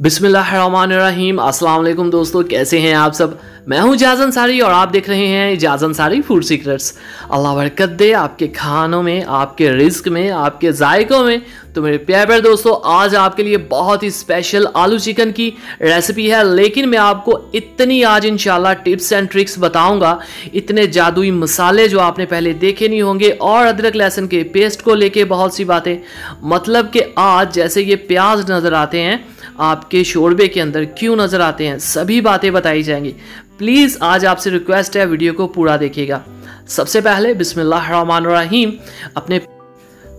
बिस्मिल्लाहिर्रहमानिर्रहीम। अस्सलाम वालेकुम दोस्तों, कैसे हैं आप सब। मैं हूं इजाज़ अंसारी और आप देख रहे हैं इजाज़ अंसारी फूड सीक्रेट्स। अल्लाह बरकत दे आपके खानों में, आपके रिस्क में, आपके जायकों में। तो मेरे प्यारे दोस्तों, आज आपके लिए बहुत ही स्पेशल आलू चिकन की रेसिपी है। लेकिन मैं आपको इतनी आज इंशाल्लाह टिप्स एंड ट्रिक्स बताऊंगा, इतने जादुई मसाले जो आपने पहले देखे नहीं होंगे, और अदरक लहसुन के पेस्ट को लेके बहुत सी बातें। मतलब कि आज जैसे ये प्याज नज़र आते हैं आपके शोरबे के अंदर, क्यों नज़र आते हैं, सभी बातें बताई जाएंगी। प्लीज़ आज आपसे रिक्वेस्ट है, वीडियो को पूरा देखिएगा। सबसे पहले बिस्मिल्लाहिर्रहमानिर्रहीम, अपने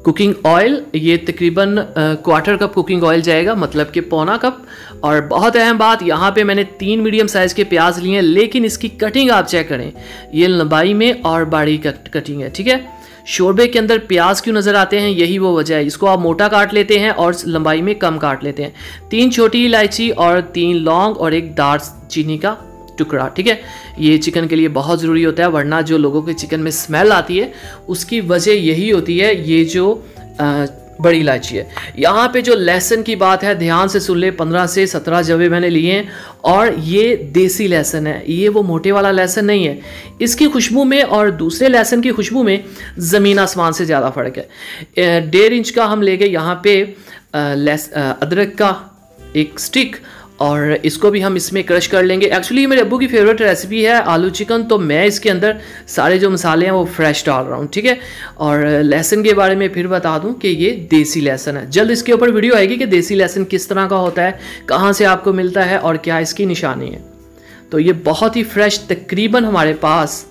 कुकिंग ऑयल, ये तकरीबन क्वार्टर कप कुकिंग ऑयल जाएगा, मतलब कि पौना कप। और बहुत अहम बात, यहाँ पे मैंने 3 मीडियम साइज़ के प्याज लिए हैं, लेकिन इसकी कटिंग आप चेक करें, ये लंबाई में और बारीक कटिंग है, ठीक है। शोरबे के अंदर प्याज क्यों नज़र आते हैं, यही वो वजह है। इसको आप मोटा काट लेते हैं और लंबाई में कम काट लेते हैं। 3 छोटी इलायची और 3 लौंग और 1 दालचीनी का टुकड़ा, ठीक है। ये चिकन के लिए बहुत ज़रूरी होता है, वरना जो लोगों के चिकन में स्मेल आती है उसकी वजह यही होती है, ये जो बड़ी इलायची है। यहाँ पे जो लहसुन की बात है, ध्यान से सुन ले, 15 से 17 जवे मैंने लिए हैं, और ये देसी लहसुन है, ये वो मोटे वाला लहसुन नहीं है। इसकी खुशबू में और दूसरे लहसुन की खुशबू में ज़मीन आसमान से ज़्यादा फ़र्क है। 1.5 इंच का हम ले गए यहाँ पे अदरक का एक स्टिक, और इसको भी हम इसमें क्रश कर लेंगे। एक्चुअली मेरे अब्बू की फेवरेट रेसिपी है आलू चिकन, तो मैं इसके अंदर सारे जो मसाले हैं वो फ्रेश डाल रहा हूँ, ठीक है। और लहसुन के बारे में फिर बता दूँ कि ये देसी लहसुन है। जल्द इसके ऊपर वीडियो आएगी कि देसी लहसुन किस तरह का होता है, कहाँ से आपको मिलता है और क्या इसकी निशानी है। तो ये बहुत ही फ्रेश, तकरीबन हमारे पास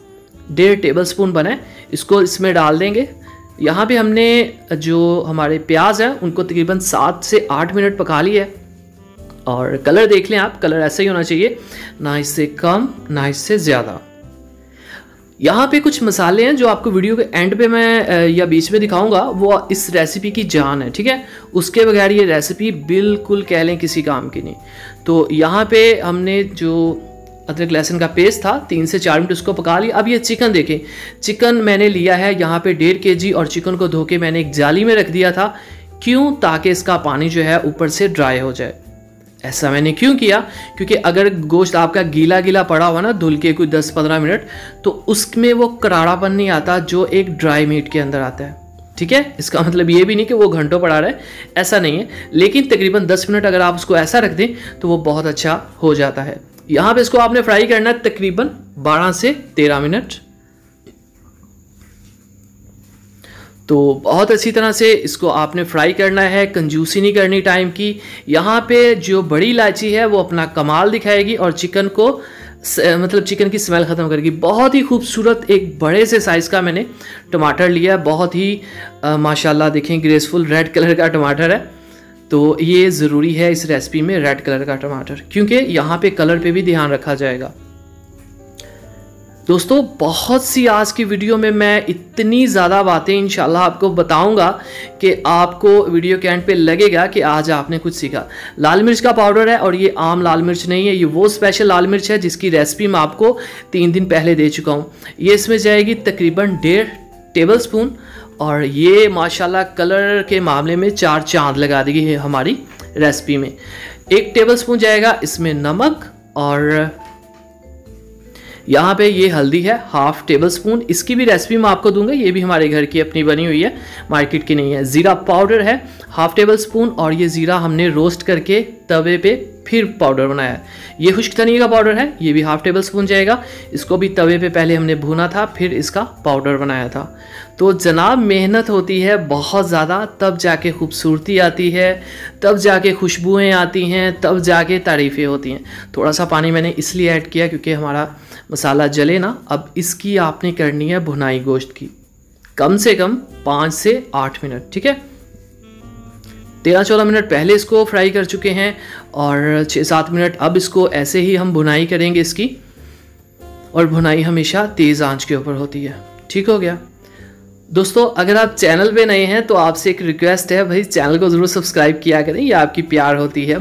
1.5 टेबल स्पून बना है, इसको इसमें डाल देंगे। यहाँ पर हमने जो हमारे प्याज हैं उनको तकरीबन 7 से 8 मिनट पका लिया है। और कलर देख लें आप, कलर ऐसा ही होना चाहिए, ना इससे कम ना इससे ज़्यादा। यहाँ पे कुछ मसाले हैं जो आपको वीडियो के एंड पे मैं या बीच में दिखाऊंगा, वो इस रेसिपी की जान है, ठीक है। उसके बगैर ये रेसिपी बिल्कुल कह लें किसी काम की नहीं। तो यहाँ पे हमने जो अदरक लहसुन का पेस्ट था 3 से 4 मिनट उसको पका लिया। अब ये चिकन देखें, चिकन मैंने लिया है यहाँ पे 1.5 kg, और चिकन को धो के मैंने एक जाली में रख दिया था। क्यों? ताकि इसका पानी जो है ऊपर से ड्राई हो जाए। ऐसा मैंने क्यों किया? क्योंकि अगर गोश्त आपका गीला गीला पड़ा हुआ ना धुल के कोई 10-15 मिनट, तो उसमें वो करारापन नहीं आता जो एक ड्राई मीट के अंदर आता है, ठीक है। इसका मतलब ये भी नहीं कि वो घंटों पड़ा रहे, ऐसा नहीं है, लेकिन तकरीबन 10 मिनट अगर आप उसको ऐसा रख दें तो वो बहुत अच्छा हो जाता है। यहाँ पे इसको आपने फ्राई करना है तकरीबन 12 से 13 मिनट। तो बहुत अच्छी तरह से इसको आपने फ्राई करना है, कंजूसी नहीं करनी टाइम की। यहाँ पे जो बड़ी इलायची है वो अपना कमाल दिखाएगी और चिकन को मतलब चिकन की स्मेल ख़त्म करेगी। बहुत ही खूबसूरत एक बड़े से साइज़ का मैंने टमाटर लिया, बहुत ही माशाल्लाह देखें ग्रेसफुल रेड कलर का टमाटर है। तो ये ज़रूरी है इस रेसिपी में रेड कलर का टमाटर, क्योंकि यहाँ पे कलर पे भी ध्यान रखा जाएगा। दोस्तों, बहुत सी आज की वीडियो में मैं इतनी ज़्यादा बातें इंशाल्लाह आपको बताऊंगा कि आपको वीडियो के एंड पे लगेगा कि आज आपने कुछ सीखा। लाल मिर्च का पाउडर है, और ये आम लाल मिर्च नहीं है, ये वो स्पेशल लाल मिर्च है जिसकी रेसिपी मैं आपको 3 दिन पहले दे चुका हूँ। ये इसमें जाएगी तकरीबन 1.5 टेबल स्पून, और ये माशाल्लाह कलर के मामले में 4 चांद लगा देगी है हमारी रेसिपी में। 1 टेबल स्पून जाएगा इसमें नमक, और यहाँ पे ये हल्दी है 1/2 टेबल स्पून, इसकी भी रेसिपी मैं आपको दूंगा, ये भी हमारे घर की अपनी बनी हुई है, मार्केट की नहीं है। ज़ीरा पाउडर है 1/2 टेबल स्पून, और ये ज़ीरा हमने रोस्ट करके तवे पे फिर पाउडर बनाया है। ये खुश्क धनिया का पाउडर है, ये भी 1/2 टेबल स्पून जाएगा, इसको भी तवे पे पहले हमने भुना था, फिर इसका पाउडर बनाया था। तो जनाब मेहनत होती है बहुत ज़्यादा, तब जाके खूबसूरती आती है, तब जाके खुशबुएँ आती हैं, तब जाके तारीफ़ें होती हैं। थोड़ा सा पानी मैंने इसलिए ऐड किया क्योंकि हमारा मसाला जले ना। अब इसकी आपने करनी है भुनाई गोश्त की, कम से कम 5 से 8 मिनट, ठीक है। 13-14 मिनट पहले इसको फ्राई कर चुके हैं, और 6-7 मिनट अब इसको ऐसे ही हम भुनाई करेंगे इसकी, और भुनाई हमेशा तेज़ आंच के ऊपर होती है, ठीक हो गया। दोस्तों, अगर आप चैनल पे नए हैं तो आपसे एक रिक्वेस्ट है, भाई चैनल को ज़रूर सब्सक्राइब किया करें। ये आपकी प्यार होती है,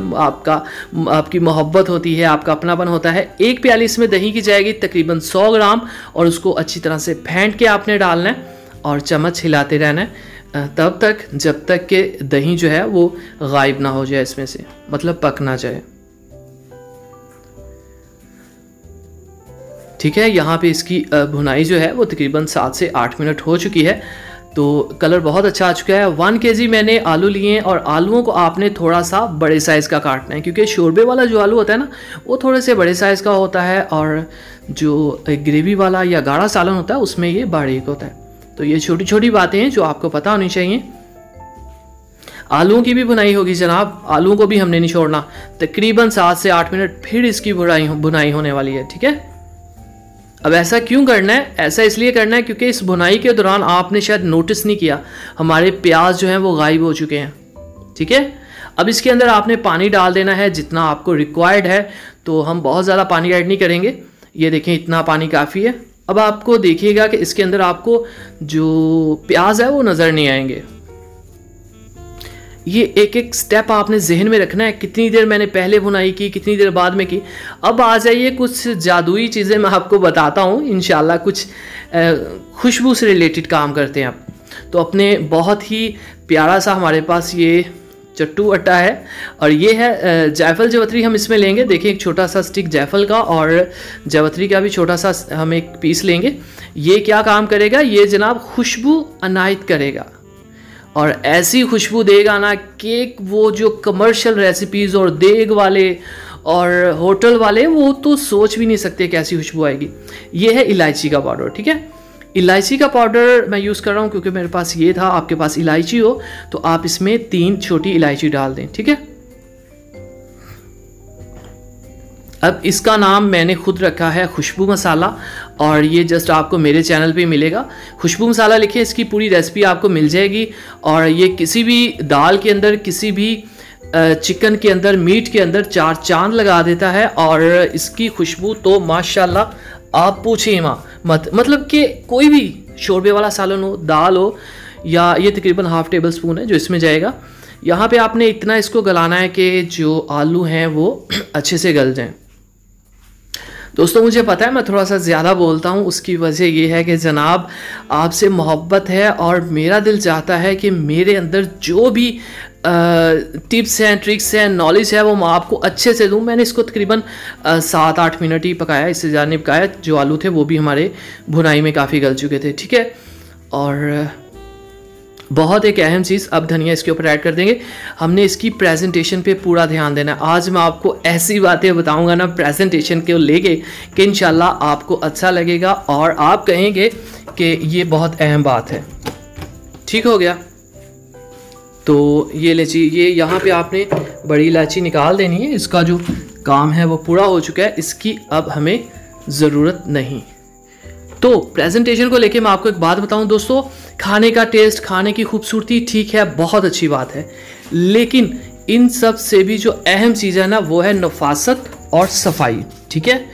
आपकी मोहब्बत होती है, आपका अपनापन होता है। 1 प्याली इसमें दही की जाएगी तकरीबन 100 ग्राम, और उसको अच्छी तरह से फेंट के आपने डालना है और चम्मच हिलाते रहना है। तब तक जब तक कि दही जो है वो गायब ना हो जाए इसमें से, मतलब पक ना जाए। ठीक है, यहाँ पे इसकी भुनाई जो है वो तकरीबन 7 से 8 मिनट हो चुकी है। तो कलर बहुत अच्छा आ चुका है। 1 kg मैंने आलू लिए हैं, और आलूओं को आपने थोड़ा सा बड़े साइज़ का काटना है, क्योंकि शोरबे वाला जो आलू होता है ना वो थोड़े से बड़े साइज़ का होता है, और जो ग्रेवी वाला या गाढ़ा सालन होता है उसमें ये बारीक होता है। तो ये छोटी छोटी बातें हैं जो आपको पता होनी चाहिए। आलूओं की भी भुनाई होगी जनाब, आलूओं को भी हमने नहीं छोड़ना। तकरीबन 7 से 8 मिनट फिर इसकी भुनाई होने वाली है। ठीक है, अब ऐसा क्यों करना है? ऐसा इसलिए करना है क्योंकि इस भुनाई के दौरान आपने शायद नोटिस नहीं किया, हमारे प्याज जो हैं वो गायब हो चुके हैं। ठीक है, अब इसके अंदर आपने पानी डाल देना है जितना आपको रिक्वायर्ड है। तो हम बहुत ज़्यादा पानी ऐड नहीं करेंगे, ये देखें इतना पानी काफ़ी है। अब आपको देखिएगा कि इसके अंदर आपको जो प्याज है वो नज़र नहीं आएंगे। ये एक एक स्टेप आपने जहन में रखना है, कितनी देर मैंने पहले भुनाई की, कितनी देर बाद में की। अब आ जाइए कुछ जादुई चीज़ें मैं आपको बताता हूँ इंशाल्लाह, कुछ खुशबू से रिलेटेड काम करते हैं अब। तो अपने बहुत ही प्यारा सा हमारे पास ये चट्टू अट्टा है, और ये है जायफल जवतरी हम इसमें लेंगे। देखिए एक छोटा सा स्टिक जायफल का और जवतरी का भी छोटा सा हम एक पीस लेंगे। ये क्या काम करेगा? ये जनाब खुशबू अनायत करेगा, और ऐसी खुशबू देगा ना कि वो जो कमर्शियल रेसिपीज़ और देग वाले और होटल वाले वो तो सोच भी नहीं सकते कैसी खुशबू आएगी। ये है इलायची का पाउडर। ठीक है, इलायची का पाउडर मैं यूज़ कर रहा हूँ क्योंकि मेरे पास ये था। आपके पास इलायची हो तो आप इसमें 3 छोटी इलायची डाल दें। ठीक है, अब इसका नाम मैंने खुद रखा है खुशबू मसाला, और ये जस्ट आपको मेरे चैनल पे मिलेगा। खुशबू मसाला लिखिए, इसकी पूरी रेसिपी आपको मिल जाएगी। और ये किसी भी दाल के अंदर, किसी भी चिकन के अंदर, मीट के अंदर 4 चांद लगा देता है। और इसकी खुशबू तो माशाल्लाह आप पूछिए मत, मतलब कि कोई भी शोरबे वाला सालन हो, दाल हो, या ये तकरीबन ½ टेबल स्पून है जो इसमें जाएगा। यहाँ पे आपने इतना इसको गलाना है कि जो आलू हैं वो अच्छे से गल जाएं। दोस्तों मुझे पता है मैं थोड़ा सा ज़्यादा बोलता हूँ, उसकी वजह ये है कि जनाब आपसे मोहब्बत है, और मेरा दिल चाहता है कि मेरे अंदर जो भी टिप्स हैं, ट्रिक्स हैं, नॉलेज है वो मैं आपको अच्छे से दूँ। मैंने इसको तकरीबन 7-8 मिनट ही पकाया, इससे ज़्यादा नहीं पकाया। जो आलू थे वो भी हमारे भुनाई में काफ़ी गल चुके थे। ठीक है, और बहुत एक अहम चीज़, अब धनिया इसके ऊपर ऐड कर देंगे। हमने इसकी प्रेजेंटेशन पे पूरा ध्यान देना है। आज मैं आपको ऐसी बातें बताऊंगा ना प्रेजेंटेशन को लेके कि इंशाल्लाह आपको अच्छा लगेगा और आप कहेंगे कि ये बहुत अहम बात है। ठीक हो गया, तो ये इलायची, ये यहाँ पे आपने बड़ी इलायची निकाल देनी है। इसका जो काम है वो पूरा हो चुका है, इसकी अब हमें ज़रूरत नहीं। तो प्रेजेंटेशन को लेके मैं आपको एक बात बताऊं दोस्तों, खाने का टेस्ट, खाने की खूबसूरती ठीक है, बहुत अच्छी बात है, लेकिन इन सब से भी जो अहम चीज़ है ना वो है नफासत और सफाई। ठीक है,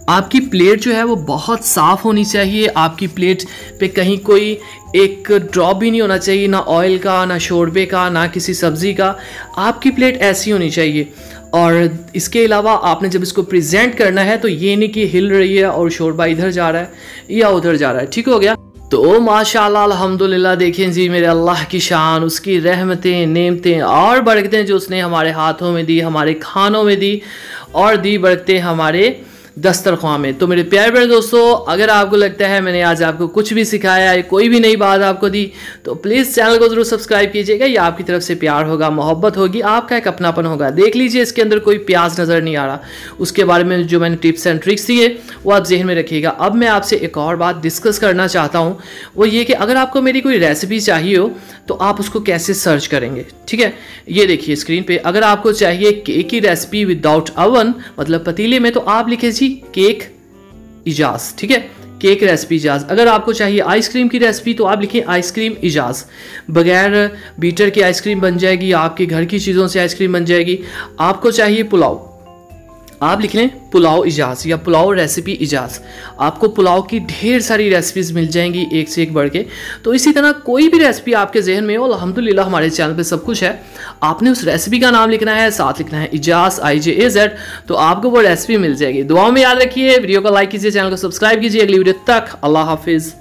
आपकी प्लेट जो है वो बहुत साफ़ होनी चाहिए। आपकी प्लेट पे कहीं कोई एक ड्रॉप भी नहीं होना चाहिए, ना ऑयल का, ना शोरबे का, ना किसी सब्ज़ी का। आपकी प्लेट ऐसी होनी चाहिए। और इसके अलावा आपने जब इसको प्रेजेंट करना है तो ये नहीं कि हिल रही है और शोरबा इधर जा रहा है या उधर जा रहा है। ठीक हो गया, तो माशाल्लाह अल्हम्दुलिल्लाह, देखें जी मेरे अल्लाह की शान, उसकी रहमतें, नेमतें और बरकतें जो उसने हमारे हाथों में दी, हमारे खानों में दी, और दी बरकतें हमारे दस्तरख्वां में। तो मेरे प्यारे प्यारे दोस्तों, अगर आपको लगता है मैंने आज आपको कुछ भी सिखाया है, कोई भी नई बात आपको दी, तो प्लीज़ चैनल को ज़रूर सब्सक्राइब कीजिएगा। ये आपकी तरफ से प्यार होगा, मोहब्बत होगी, आपका एक अपनापन होगा। देख लीजिए इसके अंदर कोई प्याज नज़र नहीं आ रहा, उसके बारे में जो मैंने टिप्स एंड ट्रिक्स दिए वो आप जहन में रखिएगा। अब मैं आपसे एक और बात डिस्कस करना चाहता हूँ, वो ये कि अगर आपको मेरी कोई रेसिपी चाहिए हो तो आप उसको कैसे सर्च करेंगे। ठीक है, ये देखिए स्क्रीन पे, अगर आपको चाहिए केक की रेसिपी विदाउट अवन, मतलब पतीले में, तो आप लिखे जी केक इजाज। ठीक है, केक रेसिपी इजाज। अगर आपको चाहिए आइसक्रीम की रेसिपी तो आप लिखें आइसक्रीम इजाज। बगैर बीटर की आइसक्रीम बन जाएगी, आपके घर की चीज़ों से आइसक्रीम बन जाएगी। आपको चाहिए पुलाव, आप लिख लें पुलाव इजाज या पुलाव रेसिपी इजाज। आपको पुलाव की ढेर सारी रेसिपीज़ मिल जाएंगी, एक से एक बढ़ के। तो इसी तरह कोई भी रेसिपी आपके जहन में हो, अल्हम्दुलिल्लाह हमारे चैनल पे सब कुछ है। आपने उस रेसिपी का नाम लिखना है, साथ लिखना है इजाज IJAZ, तो आपको वो रेसिपी मिल जाएगी। दुआओं में याद रखिए, वीडियो को लाइक कीजिए, चैनल को सब्सक्राइब कीजिए। अगली वीडियो तक अल्लाह हाफिज़।